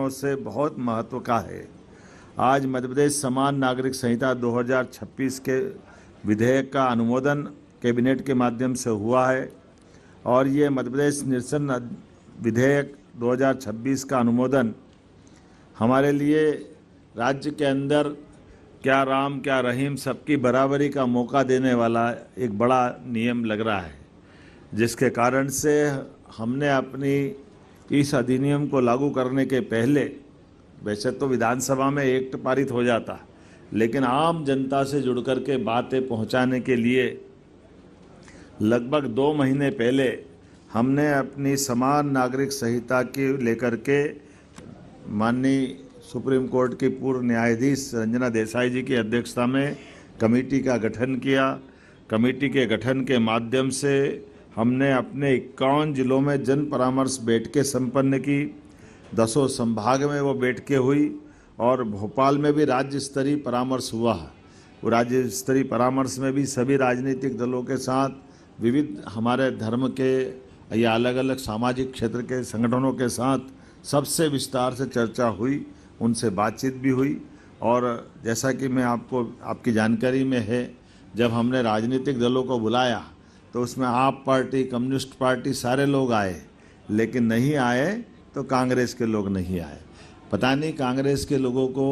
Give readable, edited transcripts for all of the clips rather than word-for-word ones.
कारणों से बहुत महत्व का है। आज मध्य प्रदेश समान नागरिक संहिता 2026 के विधेयक का अनुमोदन कैबिनेट के माध्यम से हुआ है और ये मध्य प्रदेश निरसन विधेयक 2026 का अनुमोदन हमारे लिए राज्य के अंदर क्या राम क्या रहीम सबकी बराबरी का मौका देने वाला एक बड़ा नियम लग रहा है, जिसके कारण से हमने अपनी इस अधिनियम को लागू करने के पहले वैसे तो विधानसभा में एक्ट पारित हो जाता, लेकिन आम जनता से जुड़ कर के बातें पहुंचाने के लिए लगभग 2 महीने पहले हमने अपनी समान नागरिक संहिता की लेकर के माननीय सुप्रीम कोर्ट की पूर्व न्यायाधीश रंजना देसाई जी की अध्यक्षता में कमेटी का गठन किया। कमेटी के गठन के माध्यम से हमने अपने 51 जिलों में जन परामर्श बैठकें संपन्न की। 10 संभाग में वो बैठकें हुई और भोपाल में भी राज्य स्तरीय परामर्श हुआ। वो राज्य स्तरीय परामर्श में भी सभी राजनीतिक दलों के साथ, विविध हमारे धर्म के या अलग अलग सामाजिक क्षेत्र के संगठनों के साथ सबसे विस्तार से चर्चा हुई, उनसे बातचीत भी हुई। और जैसा कि मैं आपकी जानकारी में है, जब हमने राजनीतिक दलों को बुलाया तो उसमें आप पार्टी, कम्युनिस्ट पार्टी सारे लोग आए, लेकिन नहीं आए तो कांग्रेस के लोग नहीं आए। पता नहीं कांग्रेस के लोगों को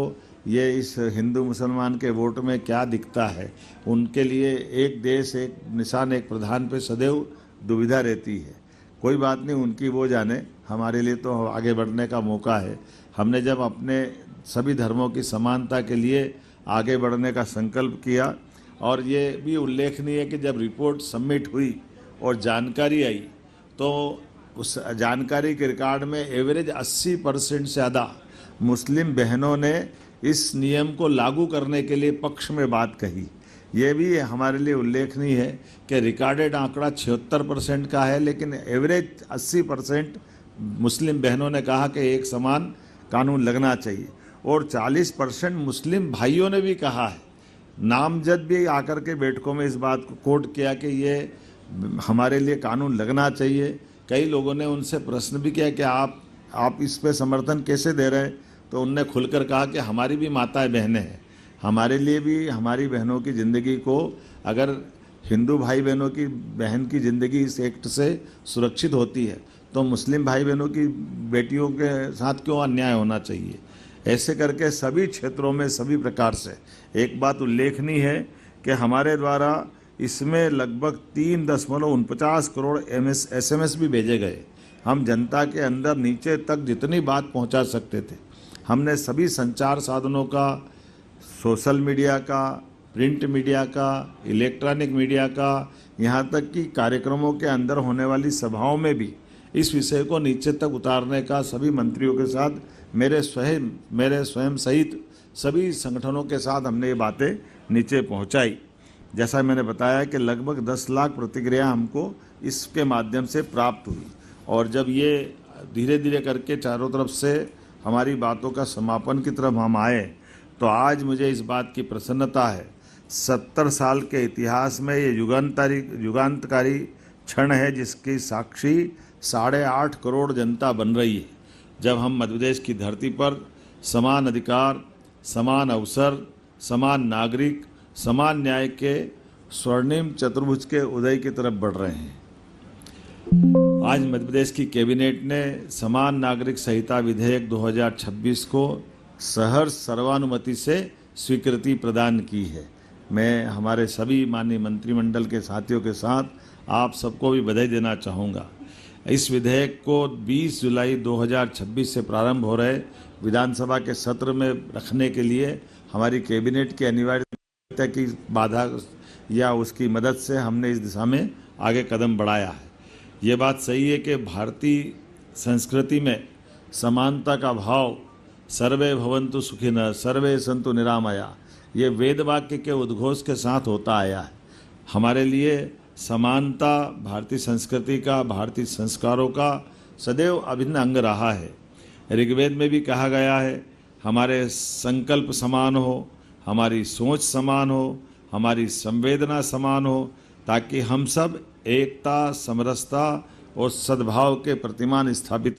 ये इस हिंदू मुसलमान के वोट में क्या दिखता है। उनके लिए एक देश एक निशान एक प्रधान पे सदैव दुविधा रहती है। कोई बात नहीं, उनकी वो जाने, हमारे लिए तो आगे बढ़ने का मौका है। हमने जब अपने सभी धर्मों की समानता के लिए आगे बढ़ने का संकल्प किया, और ये भी उल्लेखनीय है कि जब रिपोर्ट सबमिट हुई और जानकारी आई तो उस जानकारी के रिकॉर्ड में एवरेज 80% से ज़्यादा मुस्लिम बहनों ने इस नियम को लागू करने के लिए पक्ष में बात कही। ये भी हमारे लिए उल्लेखनीय है कि रिकॉर्डेड आंकड़ा 76% का है, लेकिन एवरेज 80% मुस्लिम बहनों ने कहा कि एक समान कानून लगना चाहिए, और 40% मुस्लिम भाइयों ने भी कहा है। नामजद भी आकर के बैठकों में इस बात को कोट किया कि ये हमारे लिए कानून लगना चाहिए। कई लोगों ने उनसे प्रश्न भी किया कि आप इस पे समर्थन कैसे दे रहे हैं, तो उनने खुलकर कहा कि हमारी भी माताएं बहनें हैं, हमारे लिए भी हमारी बहनों की ज़िंदगी को, अगर हिंदू भाई बहनों की बहन की ज़िंदगी इस एक्ट से सुरक्षित होती है तो मुस्लिम भाई बहनों की बेटियों के साथ क्यों अन्याय होना चाहिए। ऐसे करके सभी क्षेत्रों में सभी प्रकार से एक बात उल्लेखनीय है कि हमारे द्वारा इसमें लगभग 3.49 करोड़ SMS भी भेजे गए। हम जनता के अंदर नीचे तक जितनी बात पहुंचा सकते थे, हमने सभी संचार साधनों का, सोशल मीडिया का, प्रिंट मीडिया का, इलेक्ट्रॉनिक मीडिया का, यहाँ तक कि कार्यक्रमों के अंदर होने वाली सभाओं में भी इस विषय को नीचे तक उतारने का सभी मंत्रियों के साथ, मेरे स्वयं सहित सभी संगठनों के साथ हमने ये बातें नीचे पहुंचाई। जैसा मैंने बताया कि लगभग 10 लाख प्रतिक्रिया हमको इसके माध्यम से प्राप्त हुई, और जब ये धीरे धीरे करके चारों तरफ से हमारी बातों का समापन की तरफ हम आए, तो आज मुझे इस बात की प्रसन्नता है, 70 साल के इतिहास में ये युगांतकारी क्षण है जिसकी साक्षी 8.5 करोड़ जनता बन रही है। जब हम मध्य प्रदेश की धरती पर समान अधिकार, समान अवसर, समान नागरिक, समान न्याय के स्वर्णिम चतुर्भुज के उदय की तरफ बढ़ रहे हैं। आज मध्य प्रदेश की कैबिनेट ने समान नागरिक संहिता विधेयक 2026 को सहर्ष सर्वानुमति से स्वीकृति प्रदान की है। मैं हमारे सभी माननीय मंत्रिमंडल के साथियों के साथ आप सबको भी बधाई देना चाहूँगा। इस विधेयक को 20 जुलाई 2026 से प्रारंभ हो रहे विधानसभा के सत्र में रखने के लिए हमारी कैबिनेट की अनिवार्यता की बाधा या उसकी मदद से हमने इस दिशा में आगे कदम बढ़ाया है। ये बात सही है कि भारतीय संस्कृति में समानता का भाव, सर्वे भवन्तु सुखिनः, सर्वे सन्तु निरामया, ये वेद वाक्य के उद्घोष के साथ होता आया है। हमारे लिए समानता भारतीय संस्कृति का, भारतीय संस्कारों का सदैव अभिन्न अंग रहा है। ऋग्वेद में भी कहा गया है, हमारे संकल्प समान हो, हमारी सोच समान हो, हमारी संवेदना समान हो, ताकि हम सब एकता, समरसता और सद्भाव के प्रतिमान स्थापित